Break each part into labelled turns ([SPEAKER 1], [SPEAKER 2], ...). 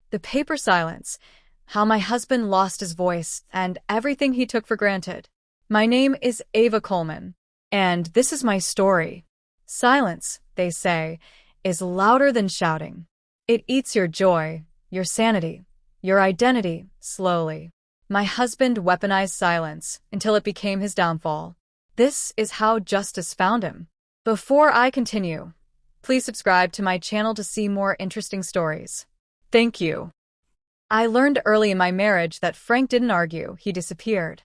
[SPEAKER 1] The paper silence. How my husband lost his voice and everything he took for granted. My name is Ava Coleman, and this is my story. Silence, they say, is louder than shouting. It eats your joy, your sanity, your identity, slowly. My husband weaponized silence until it became his downfall. This is how justice found him. Before I continue, please subscribe to my channel to see more interesting stories. Thank you. I learned early in my marriage that Frank didn't argue, he disappeared.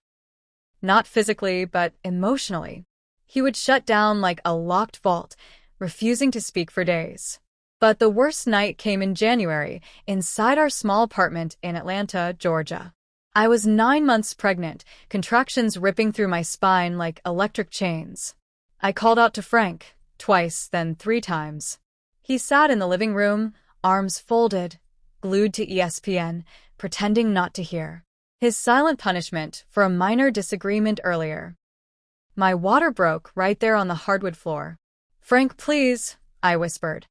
[SPEAKER 1] Not physically, but emotionally. He would shut down like a locked vault, refusing to speak for days. But the worst night came in January, inside our small apartment in Atlanta, Georgia. I was 9 months pregnant, contractions ripping through my spine like electric chains. I called out to Frank, twice, then 3 times. He sat in the living room, arms folded, glued to ESPN, pretending not to hear. His silent punishment for a minor disagreement earlier. My water broke right there on the hardwood floor. "Frank, please," I whispered.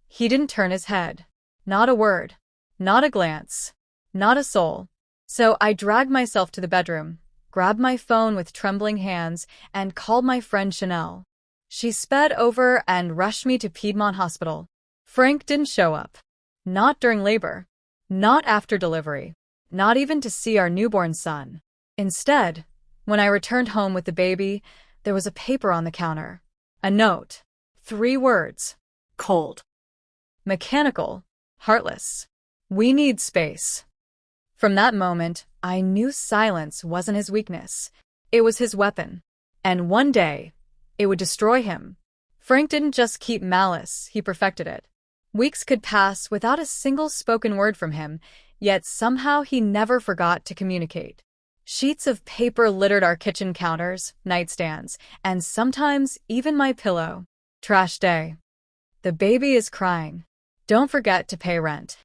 [SPEAKER 1] He didn't turn his head. Not a word. Not a glance. Not a soul. So I dragged myself to the bedroom, grabbed my phone with trembling hands, and called my friend Chanel. She sped over and rushed me to Piedmont Hospital. Frank didn't show up. Not during labor. Not after delivery. Not even to see our newborn son. Instead, when I returned home with the baby, there was a paper on the counter. A note. 3 words. Cold. Mechanical. Heartless. We need space. From that moment, I knew silence wasn't his weakness. It was his weapon. And one day, it would destroy him. Frank didn't just keep malice, he perfected it. Weeks could pass without a single spoken word from him, yet somehow he never forgot to communicate. Sheets of paper littered our kitchen counters, nightstands, and sometimes even my pillow. Trash day. The baby is crying. Don't forget to pay rent.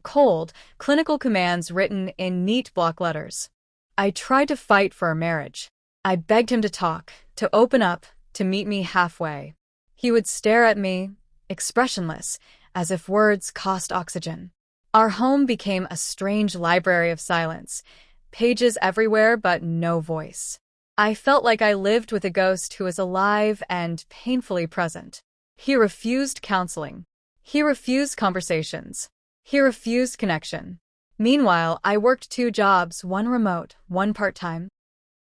[SPEAKER 1] Cold, clinical commands written in neat block letters. I tried to fight for our marriage. I begged him to talk, to open up, to meet me halfway. He would stare at me, expressionless, as if words cost oxygen. Our home became a strange library of silence, pages everywhere but no voice. I felt like I lived with a ghost who was alive and painfully present. He refused counseling. He refused conversations. He refused connection. Meanwhile, I worked 2 jobs, one remote, one part-time,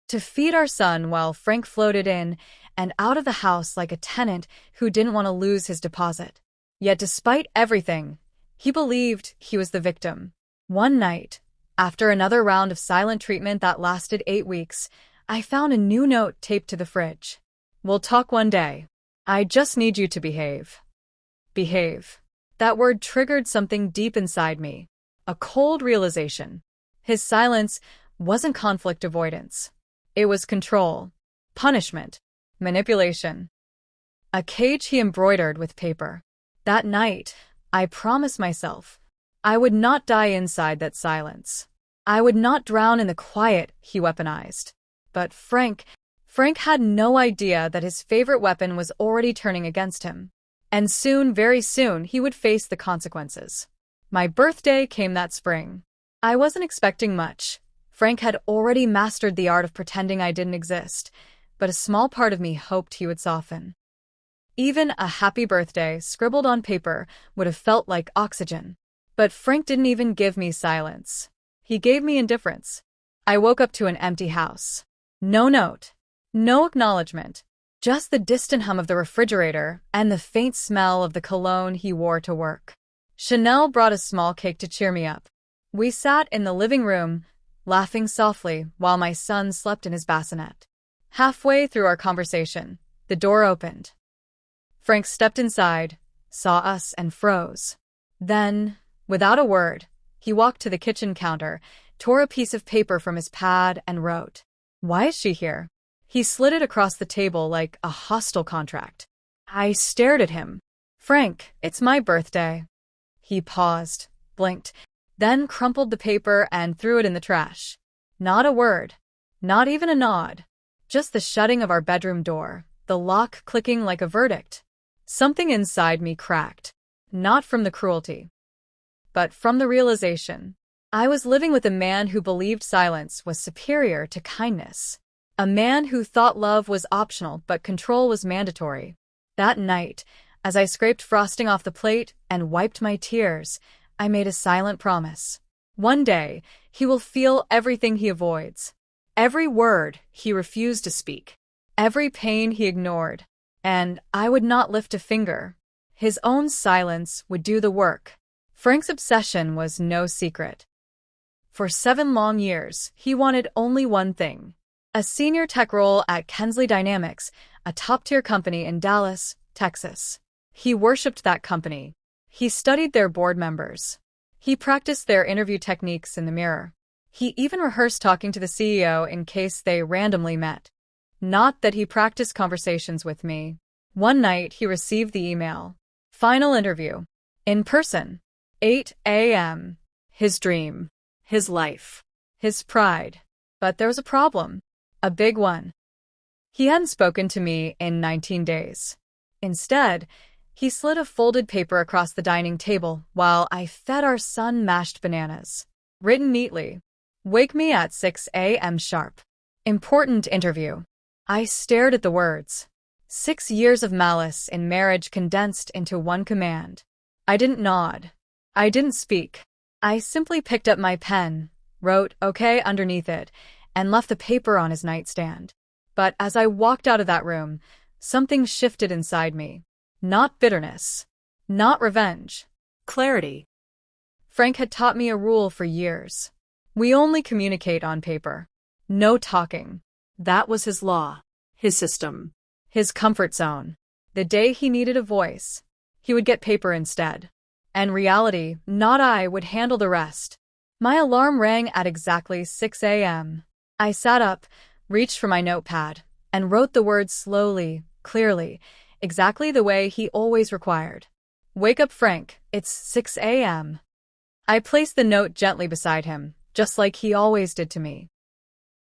[SPEAKER 1] to feed our son while Frank floated in and out of the house like a tenant who didn't want to lose his deposit. Yet despite everything, he believed he was the victim. One night, after another round of silent treatment that lasted 8 weeks, I found a new note taped to the fridge. "We'll talk one day. I just need you to behave." Behave. That word triggered something deep inside me. A cold realization. His silence wasn't conflict avoidance. It was control, punishment, manipulation. A cage he embroidered with paper. That night, I promised myself I would not die inside that silence. I would not drown in the quiet he weaponized. But Frank had no idea that his favorite weapon was already turning against him. And soon, very soon, he would face the consequences. My birthday came that spring. I wasn't expecting much. Frank had already mastered the art of pretending I didn't exist, but a small part of me hoped he would soften. Even a happy birthday scribbled on paper would have felt like oxygen. But Frank didn't even give me silence. He gave me indifference. I woke up to an empty house. No note. No acknowledgement. Just the distant hum of the refrigerator and the faint smell of the cologne he wore to work. Chanel brought a small cake to cheer me up. We sat in the living room, laughing softly while my son slept in his bassinet. Halfway through our conversation, the door opened. Frank stepped inside, saw us, and froze. Then, without a word, he walked to the kitchen counter, tore a piece of paper from his pad, and wrote, "Why is she here?" He slid it across the table like a hostile contract. I stared at him. "Frank, it's my birthday." He paused, blinked, then crumpled the paper and threw it in the trash. Not a word. Not even a nod. Just the shutting of our bedroom door, the lock clicking like a verdict. Something inside me cracked. Not from the cruelty, but from the realization. I was living with a man who believed silence was superior to kindness. A man who thought love was optional but control was mandatory. That night, as I scraped frosting off the plate and wiped my tears, I made a silent promise. One day, he will feel everything he avoids. Every word he refused to speak. Every pain he ignored. And I would not lift a finger. His own silence would do the work. Frank's obsession was no secret. For 7 long years, he wanted only one thing. A senior tech role at Kensley Dynamics, a top-tier company in Dallas, Texas. He worshipped that company. He studied their board members. He practiced their interview techniques in the mirror. He even rehearsed talking to the CEO in case they randomly met. Not that he practiced conversations with me. One night, he received the email. Final interview. In person. 8 a.m. His dream. His life. His pride. But there was a problem. A big one. He hadn't spoken to me in 19 days. Instead, he slid a folded paper across the dining table while I fed our son mashed bananas. Written neatly. Wake me at 6 a.m. sharp. Important interview. I stared at the words. 6 years of malice in marriage condensed into one command. I didn't nod. I didn't speak. I simply picked up my pen, wrote "okay" underneath it, and left the paper on his nightstand. But as I walked out of that room, something shifted inside me. Not bitterness. Not revenge. Clarity. Frank had taught me a rule for years. We only communicate on paper. No talking. That was his law. His system. His comfort zone. The day he needed a voice, he would get paper instead. And reality, not I, would handle the rest. My alarm rang at exactly 6 a.m. I sat up, reached for my notepad, and wrote the words slowly, clearly, exactly the way he always required. Wake up, Frank, it's 6 a.m. I placed the note gently beside him, just like he always did to me.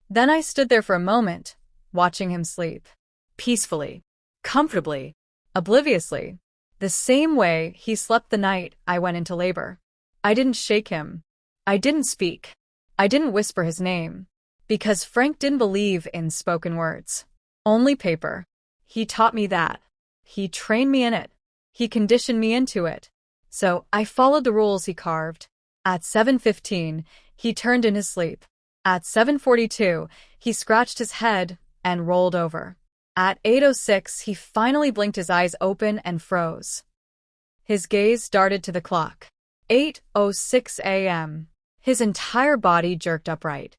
[SPEAKER 1] Then I stood there for a moment, watching him sleep. Peacefully. Comfortably. Obliviously. The same way he slept the night I went into labor. I didn't shake him. I didn't speak. I didn't whisper his name. Because Frank didn't believe in spoken words. Only paper. He taught me that. He trained me in it. He conditioned me into it. So I followed the rules he carved. At 7:15, he turned in his sleep. At 7:42, he scratched his head and rolled over. At 8:06, he finally blinked his eyes open and froze. His gaze darted to the clock. 8:06 a.m. His entire body jerked upright.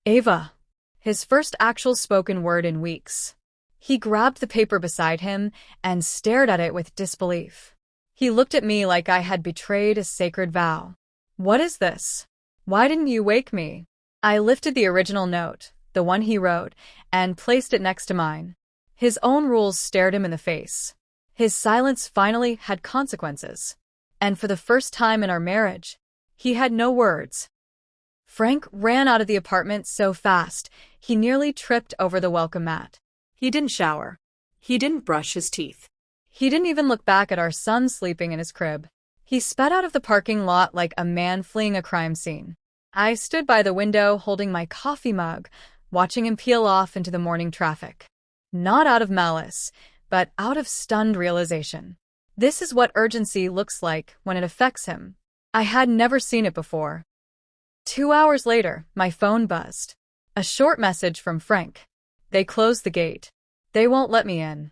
[SPEAKER 1] Ava. His first actual spoken word in weeks. He grabbed the paper beside him and stared at it with disbelief. He looked at me like I had betrayed a sacred vow. What is this? Why didn't you wake me? I lifted the original note, the one he wrote, and placed it next to mine. His own rules stared him in the face. His silence finally had consequences. And for the first time in our marriage, he had no words. Frank ran out of the apartment so fast, he nearly tripped over the welcome mat. He didn't shower. He didn't brush his teeth. He didn't even look back at our son sleeping in his crib. He sped out of the parking lot like a man fleeing a crime scene. I stood by the window holding my coffee mug, watching him peel off into the morning traffic. Not out of malice, but out of stunned realization. This is what urgency looks like when it affects him. I had never seen it before. 2 hours later, my phone buzzed. A short message from Frank. They closed the gate. They won't let me in.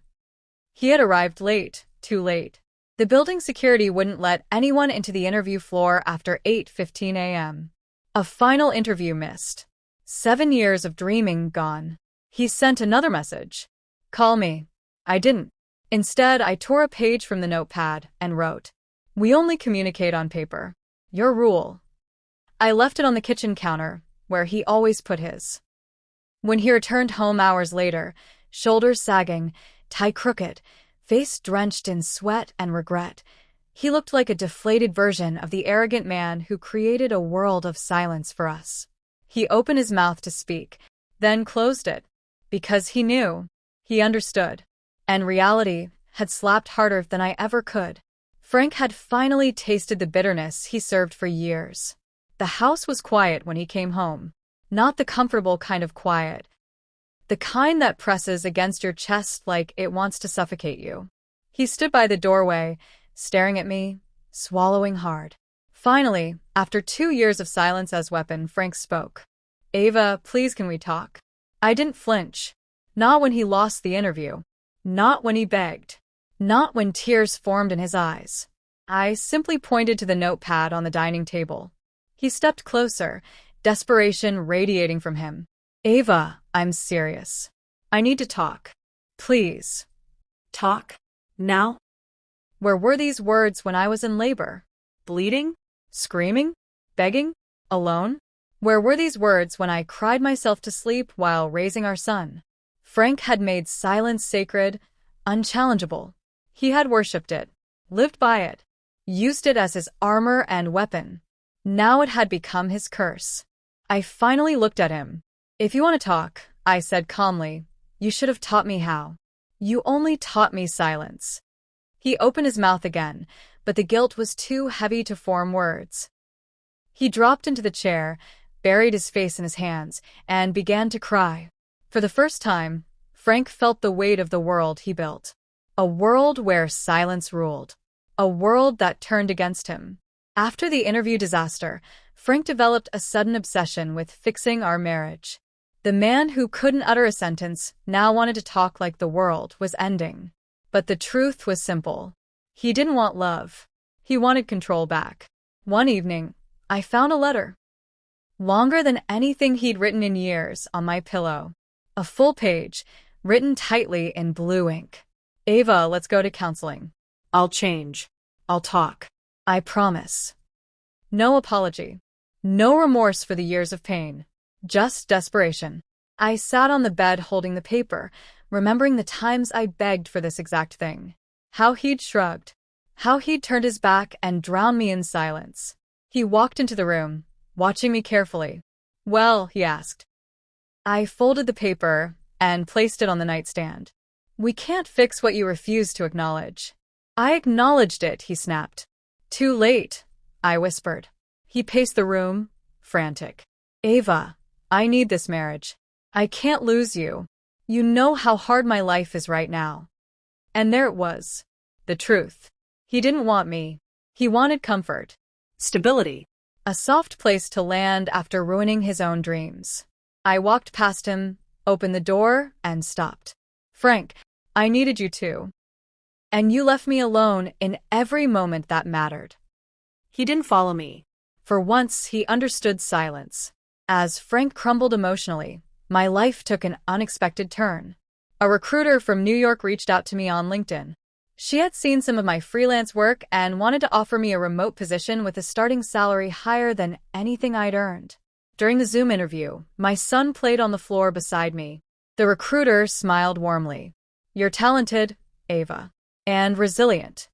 [SPEAKER 1] He had arrived late, too late. The building security wouldn't let anyone into the interview floor after 8:15 a.m. A final interview missed. 7 years of dreaming gone. He sent another message. Call me. I didn't. Instead, I tore a page from the notepad and wrote, We only communicate on paper. Your rule. I left it on the kitchen counter, where he always put his. When he returned home hours later, shoulders sagging, tie crooked, face drenched in sweat and regret, he looked like a deflated version of the arrogant man who created a world of silence for us. He opened his mouth to speak, then closed it, because he knew, he understood, and reality had slapped harder than I ever could. Frank had finally tasted the bitterness he served for years. The house was quiet when he came home. Not the comfortable kind of quiet. The kind that presses against your chest like it wants to suffocate you. He stood by the doorway, staring at me, swallowing hard. Finally, after 2 years of silence as weapon, Frank spoke. "Ava, please can we talk?" I didn't flinch. Not when he lost the interview. Not when he begged. Not when tears formed in his eyes. I simply pointed to the notepad on the dining table. He stepped closer, desperation radiating from him. "Ava, I'm serious. I need to talk. Please."
[SPEAKER 2] Talk? Now?
[SPEAKER 1] Where were these words when I was in labor? Bleeding? Screaming? Begging? Alone? Where were these words when I cried myself to sleep while raising our son? Frank had made silence sacred, unchallengeable. He had worshipped it, lived by it, used it as his armor and weapon. Now it had become his curse. I finally looked at him. "If you want to talk," I said calmly, "you should have taught me how. You only taught me silence." He opened his mouth again, but the guilt was too heavy to form words. He dropped into the chair, buried his face in his hands, and began to cry. For the first time, Frank felt the weight of the world he built. A world where silence ruled. A world that turned against him. After the interview disaster, Frank developed a sudden obsession with fixing our marriage. The man who couldn't utter a sentence now wanted to talk like the world was ending. But the truth was simple. He didn't want love. He wanted control back. One evening, I found a letter. Longer than anything he'd written in years, on my pillow. A full page, written tightly in blue ink. "Ava, let's go to counseling.
[SPEAKER 2] I'll change. I'll talk.
[SPEAKER 1] I promise." No apology. No remorse for the years of pain. Just desperation. I sat on the bed holding the paper, remembering the times I begged for this exact thing. How he'd shrugged. How he'd turned his back and drowned me in silence. He walked into the room, watching me carefully. "Well," he asked. I folded the paper and placed it on the nightstand. "We can't fix what you refuse to acknowledge." "I acknowledged it," he snapped. "Too late," I whispered. He paced the room, frantic. "Ava, I need this marriage. I can't lose you. You know how hard my life is right now." And there it was. The truth. He didn't want me. He wanted comfort.
[SPEAKER 2] Stability.
[SPEAKER 1] A soft place to land after ruining his own dreams. I walked past him, opened the door, and stopped. "Frank, I needed you too. And you left me alone in every moment that mattered."
[SPEAKER 2] He didn't follow me.
[SPEAKER 1] For once, he understood silence. As Frank crumbled emotionally, my life took an unexpected turn. A recruiter from New York reached out to me on LinkedIn. She had seen some of my freelance work and wanted to offer me a remote position with a starting salary higher than anything I'd earned. During the Zoom interview, my son played on the floor beside me. The recruiter smiled warmly. "You're talented, Ava. And resilient.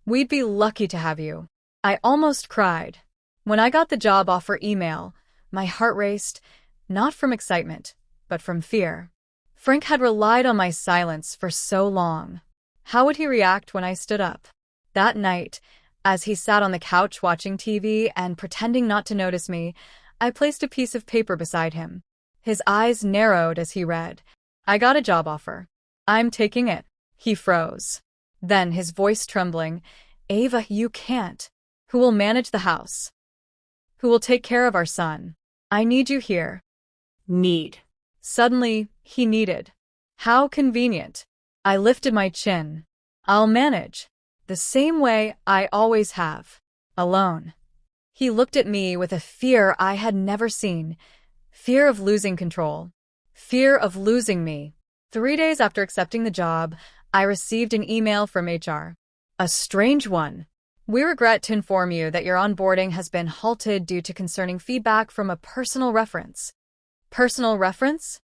[SPEAKER 1] We'd be lucky to have you." I almost cried. When I got the job offer email, my heart raced, not from excitement, but from fear. Frank had relied on my silence for so long. How would he react when I stood up? That night, as he sat on the couch watching TV and pretending not to notice me, I placed a piece of paper beside him. His eyes narrowed as he read. "I got a job offer. I'm taking it." He froze. Then, his voice trembling, "Ava, you can't. Who will manage the house? Who will take care of our son? I need you here."
[SPEAKER 2] Need.
[SPEAKER 1] Suddenly, he needed. How convenient. I lifted my chin. "I'll manage. The same way I always have. Alone." He looked at me with a fear I had never seen. Fear of losing control. Fear of losing me. 3 days after accepting the job, I received an email from HR. A strange one. "We regret to inform you that your onboarding has been halted due to concerning feedback from a personal reference." Personal reference?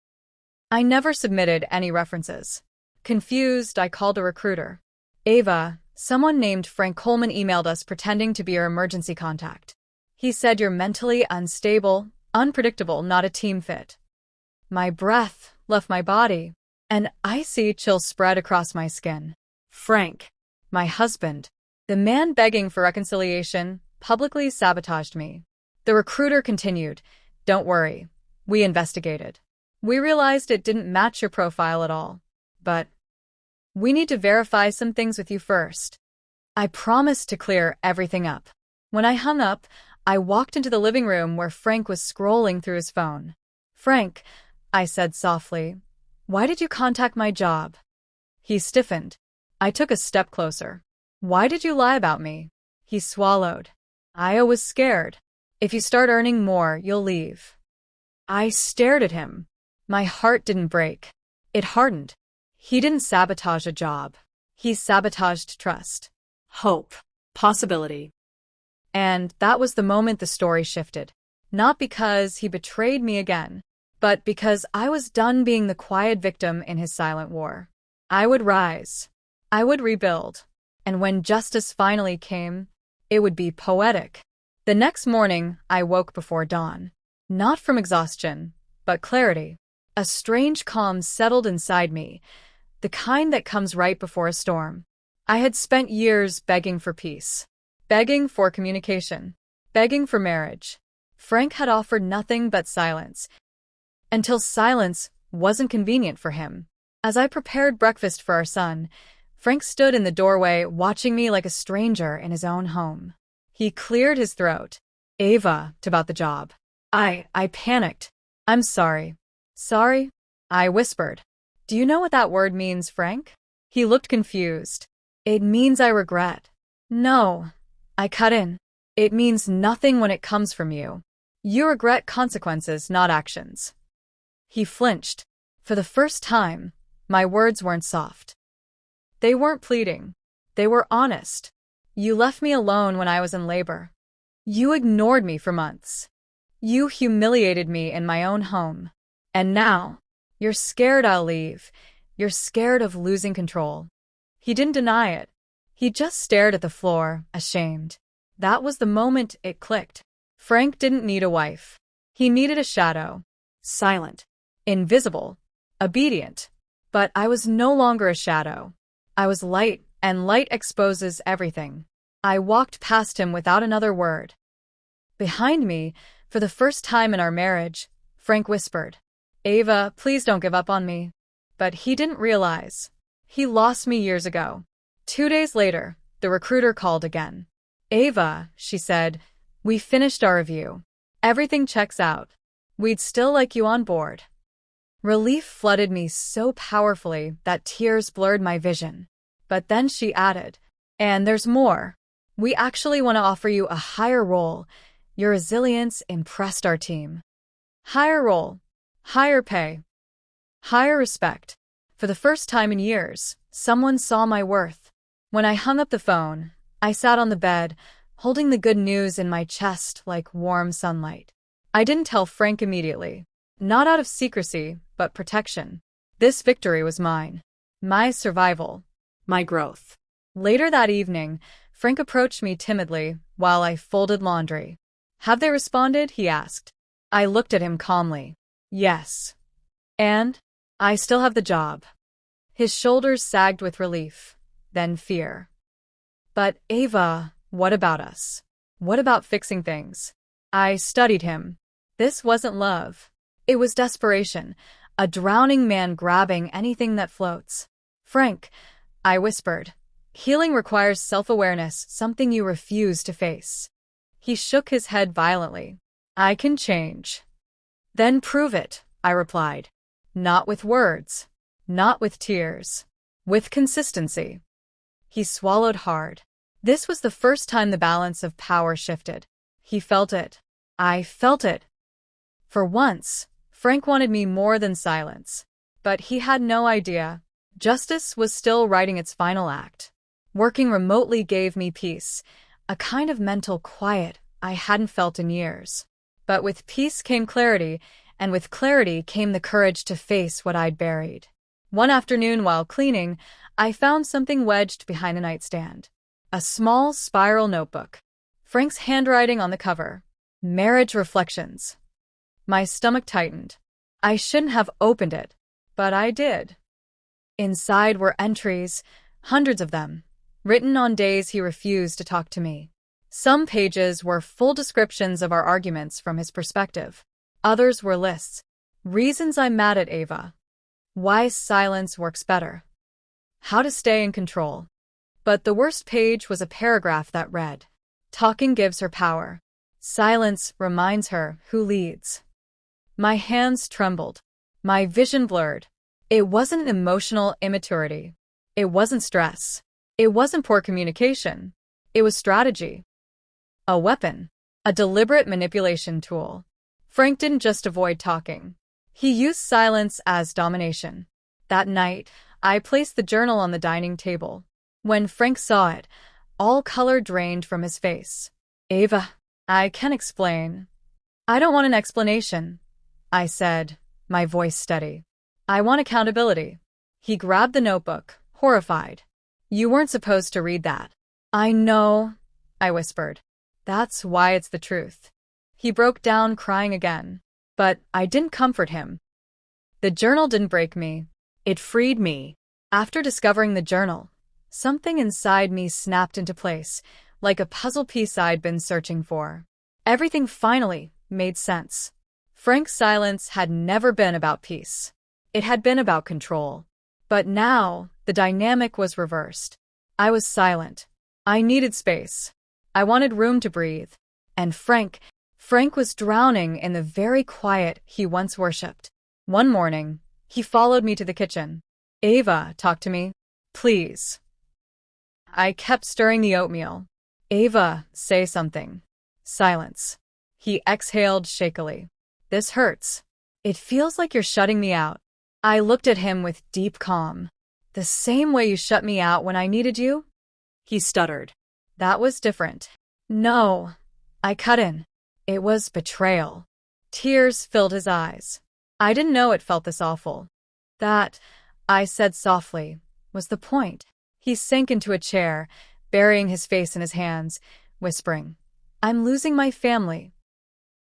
[SPEAKER 1] I never submitted any references. Confused, I called a recruiter. "Ava, someone named Frank Coleman emailed us pretending to be your emergency contact. He said you're mentally unstable, unpredictable, not a team fit." My breath left my body. An icy chill spread across my skin.
[SPEAKER 2] Frank.
[SPEAKER 1] My husband. The man begging for reconciliation publicly sabotaged me. The recruiter continued, "Don't worry. We investigated. We realized it didn't match your profile at all. But we need to verify some things with you first." I promised to clear everything up. When I hung up, I walked into the living room where Frank was scrolling through his phone. "Frank," I said softly, "why did you contact my job?" He stiffened. I took a step closer. "Why did you lie about me?" He swallowed. "I was scared. If you start earning more, you'll leave." I stared at him. My heart didn't break. It hardened. He didn't sabotage a job. He sabotaged trust.
[SPEAKER 2] Hope. Possibility.
[SPEAKER 1] And that was the moment the story shifted. Not because he betrayed me again, but because I was done being the quiet victim in his silent war. I would rise. I would rebuild. And when justice finally came, it would be poetic. The next morning, I woke before dawn. Not from exhaustion, but clarity. A strange calm settled inside me, the kind that comes right before a storm. I had spent years begging for peace, begging for communication, begging for marriage. Frank had offered nothing but silence, until silence wasn't convenient for him. As I prepared breakfast for our son, Frank stood in the doorway watching me like a stranger in his own home. He cleared his throat. "Ava, about the job." I panicked. "I'm sorry." "Sorry?" I whispered. "Do you know what that word means, Frank?" He looked confused. "It means I regret." "No." I cut in. "It means nothing when it comes from you. You regret consequences, not actions." He flinched. For the first time, my words weren't soft. They weren't pleading. They were honest. "You left me alone when I was in labor. You ignored me for months. You humiliated me in my own home. And now, you're scared I'll leave. You're scared of losing control." He didn't deny it. He just stared at the floor, ashamed. That was the moment it clicked. Frank didn't need a wife. He needed a shadow. Silent. Invisible. Obedient. But I was no longer a shadow. I was light, and light exposes everything. I walked past him without another word. Behind me, for the first time in our marriage, Frank whispered, "Ava, please don't give up on me." But he didn't realize. He lost me years ago. 2 days later, the recruiter called again. "Ava," she said, "we finished our review. Everything checks out. We'd still like you on board." Relief flooded me so powerfully that tears blurred my vision. But then she added, "And there's more. We actually want to offer you a higher role. Your resilience impressed our team. Higher role, higher pay, higher respect." For the first time in years, someone saw my worth. When I hung up the phone, I sat on the bed, holding the good news in my chest like warm sunlight. I didn't tell Frank immediately. Not out of secrecy, but protection. This victory was mine. My survival.
[SPEAKER 2] My growth.
[SPEAKER 1] Later that evening, Frank approached me timidly while I folded laundry. "Have they responded?" he asked. I looked at him calmly. "Yes." "And?" "I still have the job." His shoulders sagged with relief, then fear. "But Ava, what about us? What about fixing things?" I studied him. This wasn't love. It was desperation, a drowning man grabbing anything that floats. "Frank," I whispered, "healing requires self-awareness, something you refuse to face." He shook his head violently. "I can change." "Then prove it," I replied. "Not with words. Not with tears. With consistency." He swallowed hard. This was the first time the balance of power shifted. He felt it. I felt it. For once, Frank wanted me more than silence. But he had no idea. Justice was still writing its final act. Working remotely gave me peace, a kind of mental quiet I hadn't felt in years. But with peace came clarity, and with clarity came the courage to face what I'd buried. One afternoon while cleaning, I found something wedged behind a nightstand. A small spiral notebook. Frank's handwriting on the cover. Marriage Reflections. My stomach tightened. I shouldn't have opened it, but I did. Inside were entries, hundreds of them. written on days he refused to talk to me. Some pages were full descriptions of our arguments from his perspective. Others were lists. Reasons I'm mad at Ava. Why silence works better. How to stay in control. But the worst page was a paragraph that read, "Talking gives her power. Silence reminds her who leads." My hands trembled. My vision blurred. It wasn't emotional immaturity. It wasn't stress. It wasn't poor communication. It was strategy. A weapon. A deliberate manipulation tool. Frank didn't just avoid talking. He used silence as domination. That night, I placed the journal on the dining table. When Frank saw it, all color drained from his face. "Ava, I can explain." "I don't want an explanation," I said, my voice steady. "I want accountability." He grabbed the notebook, horrified. "You weren't supposed to read that." "I know," I whispered. "That's why it's the truth." He broke down crying again, but I didn't comfort him. The journal didn't break me. It freed me. After discovering the journal, something inside me snapped into place, like a puzzle piece I'd been searching for. Everything finally made sense. Frank's silence had never been about peace. It had been about control. But now, the dynamic was reversed. I was silent. I needed space. I wanted room to breathe. And Frank was drowning in the very quiet he once worshipped. One morning, he followed me to the kitchen. "Ava, talk to me. Please." I kept stirring the oatmeal. "Ava, say something." Silence. He exhaled shakily. "This hurts. It feels like you're shutting me out." I looked at him with deep calm. "The same way you shut me out when I needed you?" He stuttered. "That was different." "No." I cut in. "It was betrayal." Tears filled his eyes. "I didn't know it felt this awful." "That," I said softly, "was the point." He sank into a chair, burying his face in his hands, whispering, "I'm losing my family."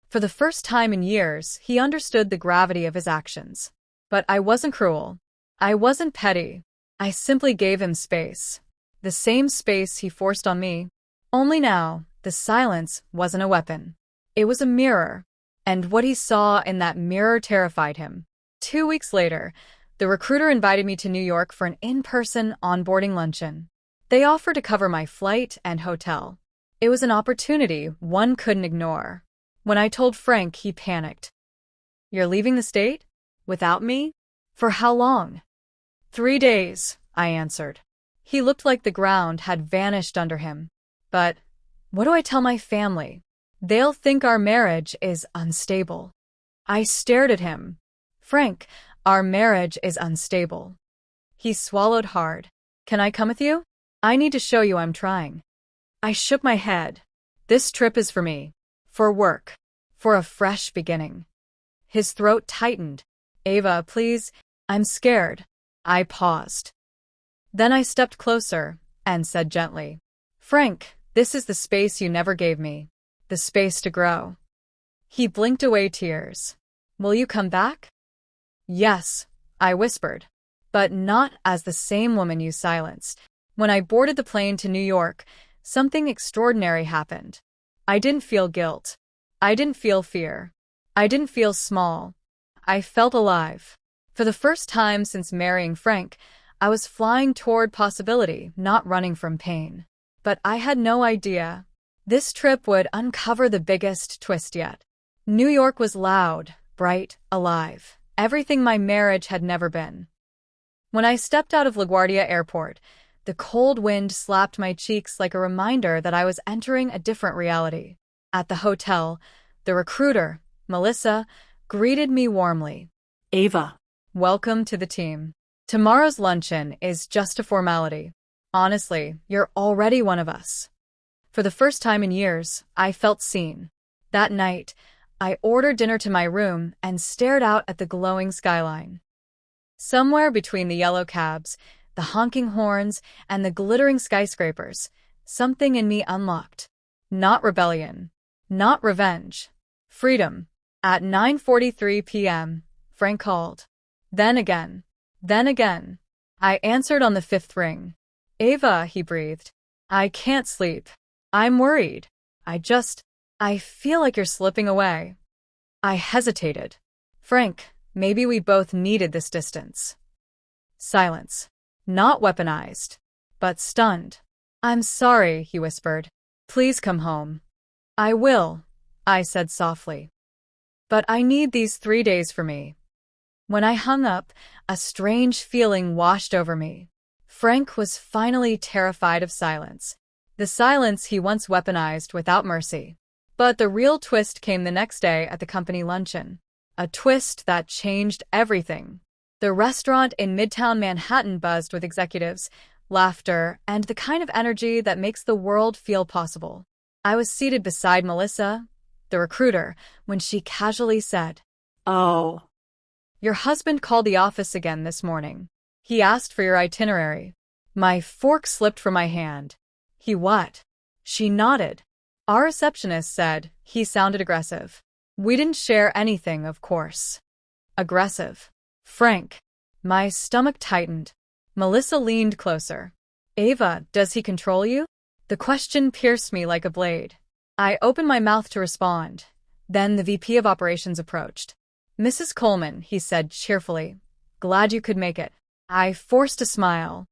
[SPEAKER 1] For the first time in years, he understood the gravity of his actions. But I wasn't cruel. I wasn't petty. I simply gave him space. The same space he forced on me. Only now, the silence wasn't a weapon. It was a mirror. And what he saw in that mirror terrified him. 2 weeks later, the recruiter invited me to New York for an in-person onboarding luncheon. They offered to cover my flight and hotel. It was an opportunity one couldn't ignore. When I told Frank, he panicked. "You're leaving the state? Without me? For how long?" 3 days, I answered. He looked like the ground had vanished under him. "But what do I tell my family? They'll think our marriage is unstable." I stared at him. "Frank, our marriage is unstable." He swallowed hard. "Can I come with you? I need to show you I'm trying." I shook my head. "This trip is for me. For work. For a fresh beginning." His throat tightened. "Ava, please, I'm scared." I paused. Then I stepped closer and said gently, "Frank, this is the space you never gave me. The space to grow." He blinked away tears. "Will you come back?" "Yes," I whispered, "but not as the same woman you silenced." When I boarded the plane to New York, something extraordinary happened. I didn't feel guilt. I didn't feel fear. I didn't feel small. I felt alive. For the first time since marrying Frank, I was flying toward possibility, not running from pain. But I had no idea. This trip would uncover the biggest twist yet. New York was loud, bright, alive. Everything my marriage had never been. When I stepped out of LaGuardia Airport, the cold wind slapped my cheeks like a reminder that I was entering a different reality. At the hotel, the recruiter, Malice, greeted me warmly.
[SPEAKER 2] "Ava,
[SPEAKER 1] Welcome to the team. Tomorrow's luncheon is just a formality. Honestly, you're already one of us." For the first time in years, I felt seen. That night, I ordered dinner to my room and stared out at the glowing skyline. Somewhere between the yellow cabs, the honking horns, and the glittering skyscrapers, something in me unlocked. Not rebellion. Not revenge. Freedom. At 9:43 p.m., Frank called. Then again. Then again. I answered on the 5th ring. Ava, he breathed. I can't sleep. I'm worried. I feel like you're slipping away. I hesitated. Frank, maybe we both needed this distance. Silence. Not weaponized, but stunned. I'm sorry, he whispered. Please come home. I will, I said softly. But I need these 3 days for me. When I hung up, a strange feeling washed over me. Frank was finally terrified of silence. The silence he once weaponized without mercy. But the real twist came the next day at the company luncheon. A twist that changed everything. The restaurant in Midtown Manhattan buzzed with executives, laughter, and the kind of energy that makes the world feel possible. I was seated beside Melissa, the recruiter, when she casually said,
[SPEAKER 2] Oh.
[SPEAKER 1] Your husband called the office again this morning. He asked for your itinerary. My fork slipped from my hand. He what? She nodded. Our receptionist said he sounded aggressive. We didn't share anything, of course. Aggressive. Frank. My stomach tightened. Melissa leaned closer. Ava, does he control you? The question pierced me like a blade. I opened my mouth to respond. Then the VP of Operations approached. Mrs. Coleman, he said cheerfully. Glad you could make it. I forced a smile.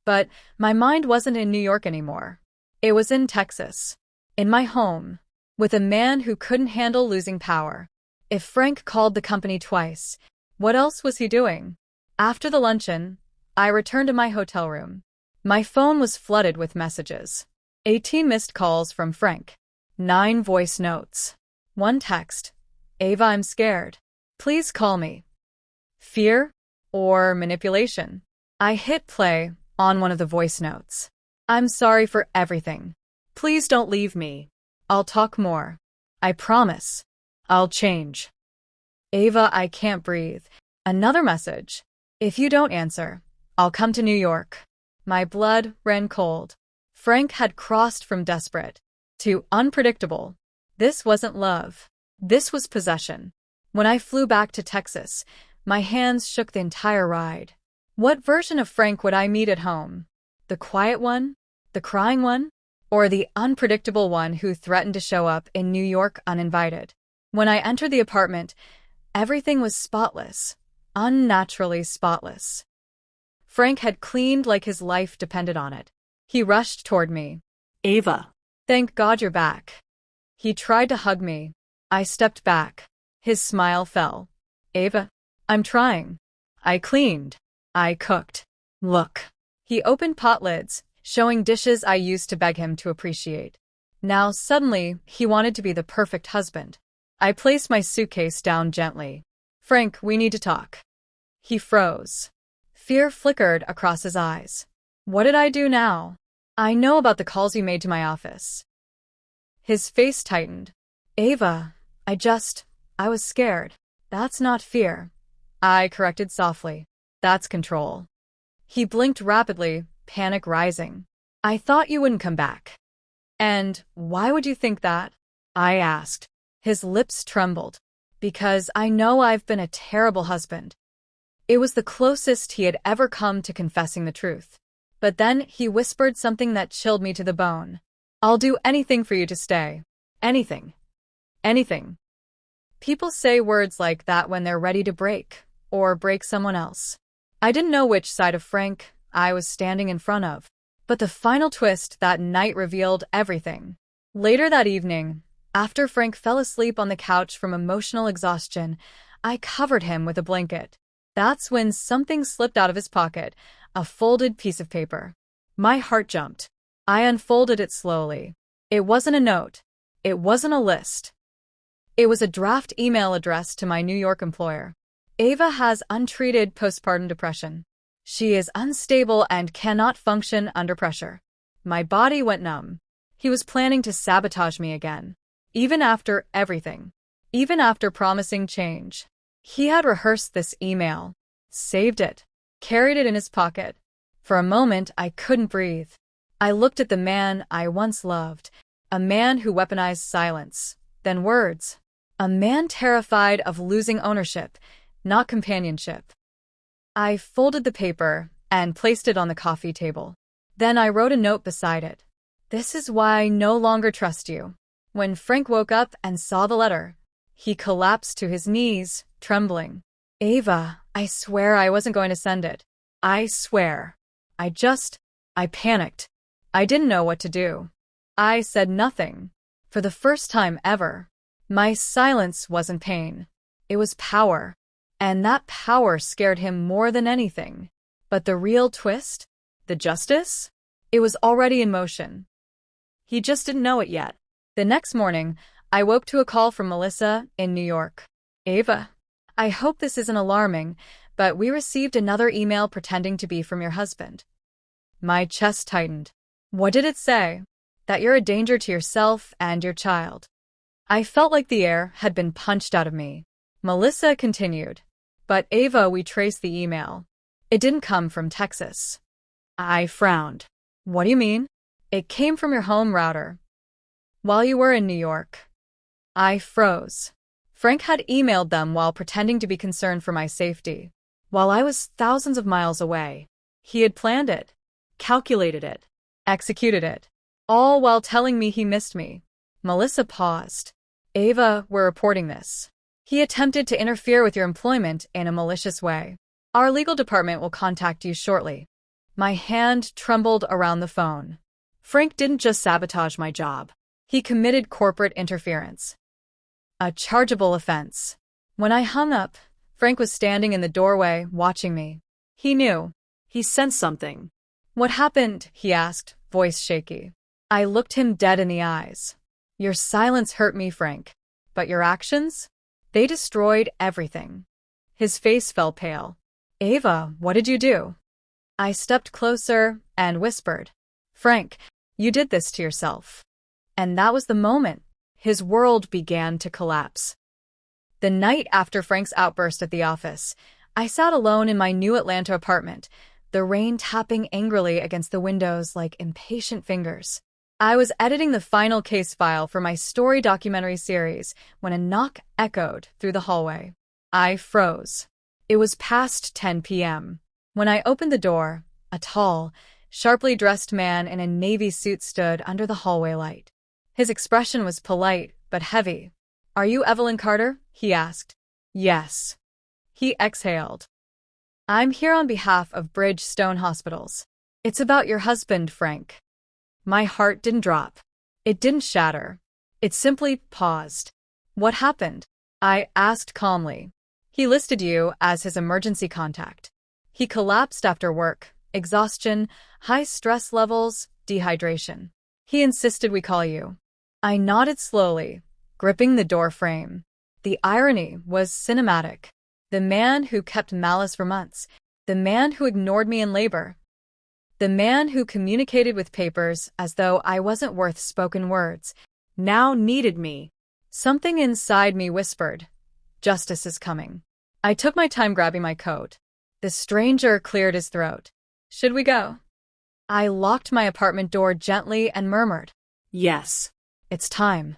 [SPEAKER 1] But my mind wasn't in New York anymore. It was in Texas. In my home. With a man who couldn't handle losing power. If Frank called the company twice, what else was he doing? After the luncheon, I returned to my hotel room. My phone was flooded with messages. 18 missed calls from Frank. 9 voice notes. 1 text. Ava, I'm scared. Please call me. Fear or manipulation? I hit play on one of the voice notes. I'm sorry for everything. Please don't leave me. I'll talk more. I promise. I'll change. Ava, I can't breathe. Another message. If you don't answer, I'll come to New York. My blood ran cold. Frank had crossed from desperate to unpredictable. This wasn't love. This was possession. When I flew back to Texas, my hands shook the entire ride. What version of Frank would I meet at home? The quiet one? The crying one? Or the unpredictable one who threatened to show up in New York uninvited? When I entered the apartment, everything was spotless, unnaturally spotless. Frank had cleaned like his life depended on it. He rushed toward me.
[SPEAKER 2] Ava.
[SPEAKER 1] Thank God you're back. He tried to hug me. I stepped back. His smile fell. Ava, I'm trying. I cleaned. I cooked. Look. He opened pot lids, showing dishes I used to beg him to appreciate. Now suddenly, he wanted to be the perfect husband. I placed my suitcase down gently. Frank, we need to talk. He froze. Fear flickered across his eyes. What did I do now? I know about the calls you made to my office. His face tightened. Ava, I was scared. That's not fear. I corrected softly. That's control. He blinked rapidly, panic rising. I thought you wouldn't come back. And why would you think that? I asked. His lips trembled. Because I know I've been a terrible husband. It was the closest he had ever come to confessing the truth. But then he whispered something that chilled me to the bone. I'll do anything for you to stay. Anything. Anything. People say words like that when they're ready to break, or break someone else. I didn't know which side of Frank I was standing in front of. But the final twist that night revealed everything. Later that evening, after Frank fell asleep on the couch from emotional exhaustion, I covered him with a blanket. That's when something slipped out of his pocket, a folded piece of paper. My heart jumped. I unfolded it slowly. It wasn't a note. It wasn't a list. It was a draft email addressed to my New York employer. Ava has untreated postpartum depression. She is unstable and cannot function under pressure. My body went numb. He was planning to sabotage me again. Even after everything. Even after promising change. He had rehearsed this email. Saved it. Carried it in his pocket. For a moment, I couldn't breathe. I looked at the man I once loved. A man who weaponized silence. Then words. A man terrified of losing ownership, not companionship. I folded the paper and placed it on the coffee table. Then I wrote a note beside it. This is why I no longer trust you. When Frank woke up and saw the letter, he collapsed to his knees, trembling. Ava, I swear I wasn't going to send it. I swear. I panicked. I didn't know what to do. I said nothing. For the first time ever, my silence wasn't pain. It was power. And that power scared him more than anything. But the real twist? The justice? It was already in motion. He just didn't know it yet. The next morning, I woke to a call from Melissa in New York. Ava, I hope this isn't alarming, but we received another email pretending to be from your husband. My chest tightened. What did it say? That you're a danger to yourself and your child. I felt like the air had been punched out of me. Melissa continued. But Ava, we traced the email. It didn't come from Texas. I frowned. What do you mean? It came from your home router. While you were in New York. I froze. Frank had emailed them while pretending to be concerned for my safety. While I was thousands of miles away. He had planned it, calculated it, executed it, all while telling me he missed me. Melissa paused. Ava, we're reporting this. He attempted to interfere with your employment in a malicious way. Our legal department will contact you shortly. My hand trembled around the phone. Frank didn't just sabotage my job. He committed corporate interference. A chargeable offense. When I hung up, Frank was standing in the doorway, watching me. He knew. He sensed something. What happened? He asked, voice shaky. I looked him dead in the eyes. Your silence hurt me, Frank. But your actions? They destroyed everything. His face fell pale. Ava, what did you do? I stepped closer and whispered. Frank, you did this to yourself. And that was the moment his world began to collapse. The night after Frank's outburst at the office, I sat alone in my new Atlanta apartment, the rain tapping angrily against the windows like impatient fingers. I was editing the final case file for my story documentary series when a knock echoed through the hallway. I froze. It was past 10 p.m. When I opened the door, a tall, sharply dressed man in a navy suit stood under the hallway light. His expression was polite but heavy. Are you Evelyn Carter? He asked. Yes. He exhaled. I'm here on behalf of Bridgestone Hospitals. It's about your husband, Frank. My heart didn't drop. It didn't shatter. It simply paused. What happened? I asked calmly. He listed you as his emergency contact. He collapsed after work, exhaustion, high stress levels, dehydration. He insisted we call you. I nodded slowly, gripping the door frame. The irony was cinematic. The man who kept Malice for months, the man who ignored me in labor, the man who communicated with papers as though I wasn't worth spoken words, now needed me. Something inside me whispered, justice is coming. I took my time grabbing my coat. The stranger cleared his throat. Should we go? I locked my apartment door gently and murmured, yes, it's time.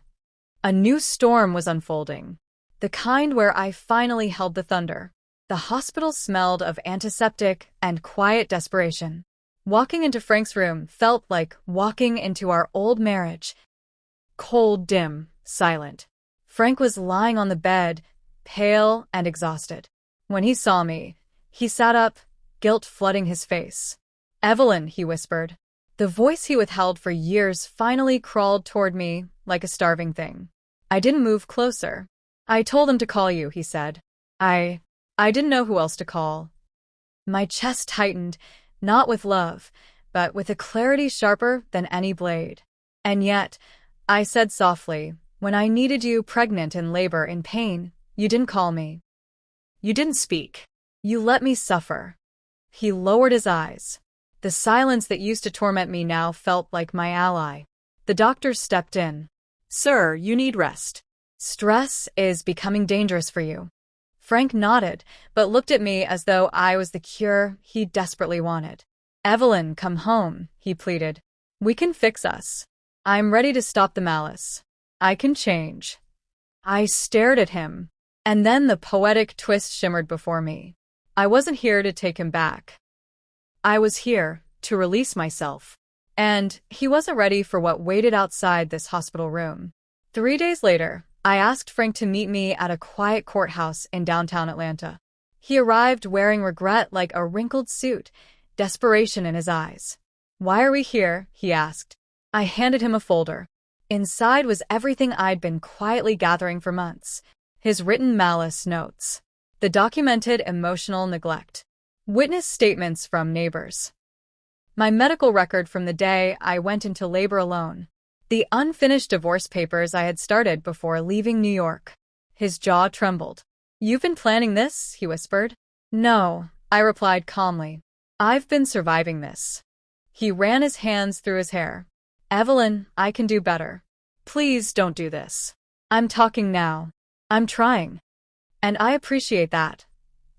[SPEAKER 1] A new storm was unfolding. The kind where I finally held the thunder. The hospital smelled of antiseptic and quiet desperation. Walking into Frank's room felt like walking into our old marriage. Cold, dim, silent. Frank was lying on the bed, pale and exhausted. When he saw me, he sat up, guilt flooding his face. Evelyn, he whispered. The voice he withheld for years finally crawled toward me like a starving thing. I didn't move closer. I told him to call you, he said. I didn't know who else to call. My chest tightened, not with love, but with a clarity sharper than any blade. And yet, I said softly, when I needed you pregnant in labor, in pain, you didn't call me. You didn't speak. You let me suffer. He lowered his eyes. The silence that used to torment me now felt like my ally. The doctor stepped in. Sir, you need rest. Stress is becoming dangerous for you. Frank nodded, but looked at me as though I was the cure he desperately wanted. Evelyn, come home, he pleaded. We can fix us. I'm ready to stop the malice. I can change. I stared at him, and then the poetic twist shimmered before me. I wasn't here to take him back. I was here to release myself. And he wasn't ready for what waited outside this hospital room. 3 days later, I asked Frank to meet me at a quiet courthouse in downtown Atlanta. He arrived wearing regret like a wrinkled suit, desperation in his eyes. "Why are we here?" he asked. I handed him a folder. Inside was everything I'd been quietly gathering for months. His written Malice notes, the documented emotional neglect, witness statements from neighbors, my medical record from the day I went into labor alone, the unfinished divorce papers I had started before leaving New York. His jaw trembled. "You've been planning this?" he whispered. "No," I replied calmly. "I've been surviving this." He ran his hands through his hair. "Evelyn, I can do better. Please don't do this. I'm talking now. I'm trying. And I appreciate that,"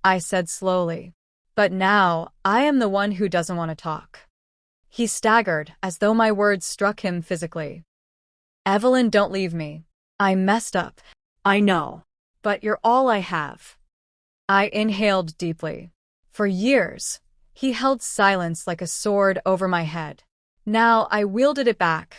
[SPEAKER 1] I said slowly. "But now, I am the one who doesn't want to talk." He staggered, as though my words struck him physically. "Evelyn, don't leave me. I messed up. I know. But you're all I have." I inhaled deeply. For years, he held silence like a sword over my head. Now I wielded it back.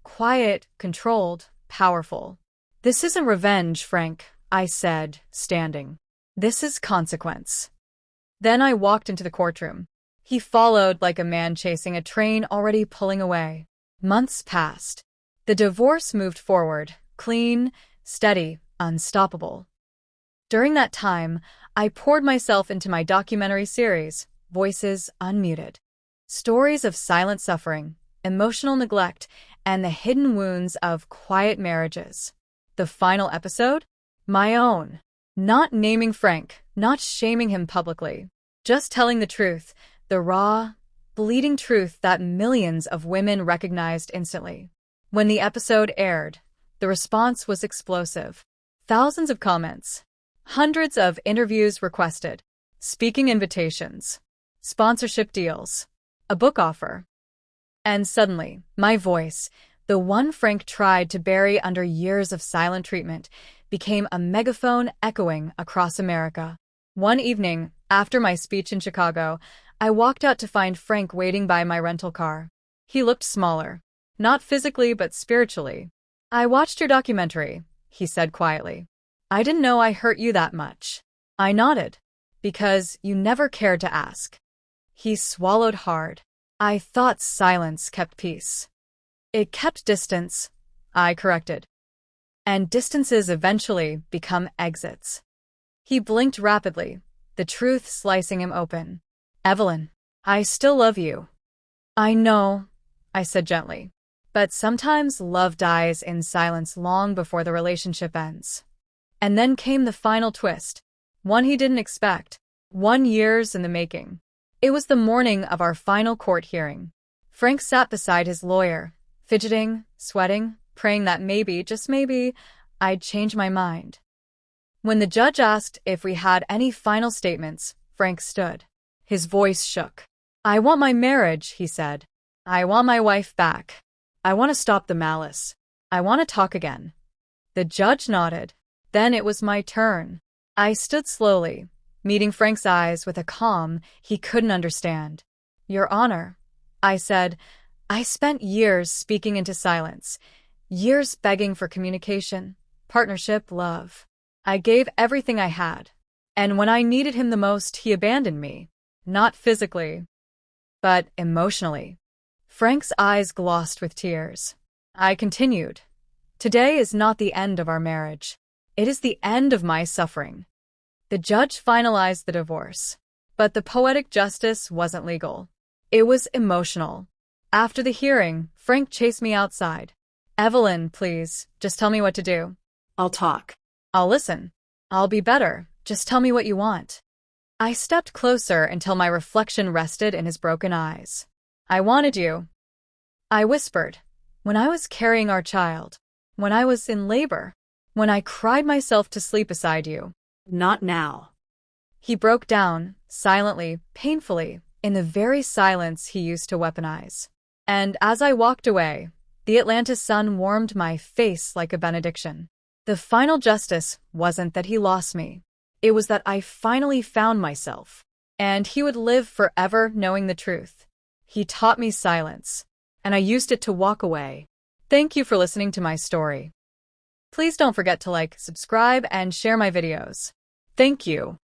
[SPEAKER 1] Quiet, controlled, powerful. "This isn't revenge, Frank," I said, standing. "This is consequence." Then I walked into the courtroom. He followed like a man chasing a train already pulling away. Months passed. The divorce moved forward, clean, steady, unstoppable. During that time, I poured myself into my documentary series, Voices Unmuted. Stories of silent suffering, emotional neglect, and the hidden wounds of quiet marriages. The final episode? My own. Not naming Frank, not shaming him publicly. Just telling the truth, the raw, bleeding truth that millions of women recognized instantly. When the episode aired, the response was explosive. Thousands of comments. Hundreds of interviews requested. Speaking invitations. Sponsorship deals. A book offer. And suddenly, my voice, the one Frank tried to bury under years of silent treatment, became a megaphone echoing across America. One evening, after my speech in Chicago, I walked out to find Frank waiting by my rental car. He looked smaller. Not physically, but spiritually. "I watched your documentary," he said quietly. "I didn't know I hurt you that much." I nodded. "Because you never cared to ask." He swallowed hard. "I thought silence kept peace." "It kept distance," I corrected. "And distances eventually become exits." He blinked rapidly, the truth slicing him open. "Evelyn, I still love you." "I know," I said gently. "But sometimes love dies in silence long before the relationship ends." And then came the final twist, one he didn't expect, 1 years in the making. It was the morning of our final court hearing. Frank sat beside his lawyer, fidgeting, sweating, praying that maybe, just maybe, I'd change my mind. When the judge asked if we had any final statements, Frank stood. His voice shook. "I want my marriage," he said. "I want my wife back. I want to stop the malice. I want to talk again." The judge nodded. Then it was my turn. I stood slowly, meeting Frank's eyes with a calm he couldn't understand. "Your Honor," I said, "I spent years speaking into silence, years begging for communication, partnership, love. I gave everything I had. And when I needed him the most, he abandoned me. Not physically, but emotionally." Frank's eyes glossed with tears. I continued. "Today is not the end of our marriage. It is the end of my suffering." The judge finalized the divorce. But the poetic justice wasn't legal. It was emotional. After the hearing, Frank chased me outside. "Evelyn, please, just tell me what to do."
[SPEAKER 2] I'll talk.
[SPEAKER 1] "I'll listen. I'll be better. Just tell me what you want." I stepped closer until my reflection rested in his broken eyes. "I wanted you," I whispered, "when I was carrying our child, when I was in labor, when I cried myself to sleep beside you."
[SPEAKER 2] Not now.
[SPEAKER 1] He broke down, silently, painfully, in the very silence he used to weaponize. And as I walked away, the Atlanta sun warmed my face like a benediction. The final justice wasn't that he lost me. It was that I finally found myself. And he would live forever knowing the truth. He taught me silence, and I used it to walk away. Thank you for listening to my story. Please don't forget to like, subscribe, and share my videos. Thank you.